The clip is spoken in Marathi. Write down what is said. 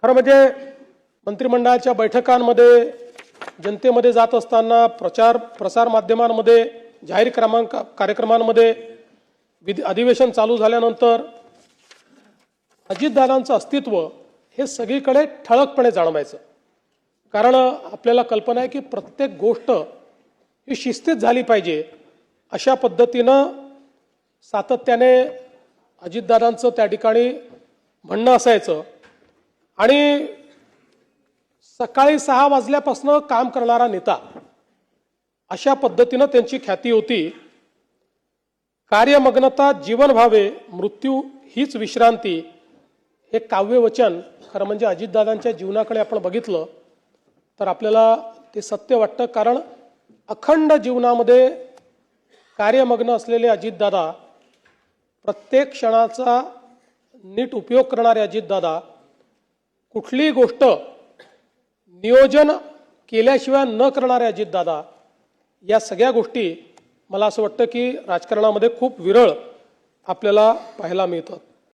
खरं म्हणजे मंत्रिमंडळाच्या बैठकांमध्ये जनतेमध्ये जात असताना प्रसार माध्यमांमध्ये जाहीर कार्यक्रमांमध्ये अधिवेशन चालू झाल्यानंतर अजितदादांचं अस्तित्व हे सगळीकडे ठळकपणे जाणवायचं। कारण आपल्याला कल्पना आहे की प्रत्येक गोष्ट ही शिस्तीत झाली पाहिजे अशा पद्धतीनं सातत्याने अजितदादांचं त्या ठिकाणी म्हणणं असायचं। आणि सकाळी 6 वाजल्यापासून काम करणारा नेता अशा पद्धतीनं त्यांची ख्याती होती। कार्यमग्नता जीवन भावे, मृत्यू हीच विश्रांती हे काव्यवचन खरं म्हणजे अजितदादांच्या जीवनाकडे आपण बघितलं तर आपल्याला ते सत्य वाटतं। कारण अखंड जीवनामध्ये कार्यमग्न असलेले अजितदादा, प्रत्येक क्षणाचा नीट उपयोग करणारे अजितदादा, कुठलीही गोष्ट नियोजन केल्याशिवाय न करणारे अजितदादा, या सगळ्या गोष्टी मला असं वाटतं की राजकारणामध्ये खूप विरळ आपल्याला पाहायला मिळतात।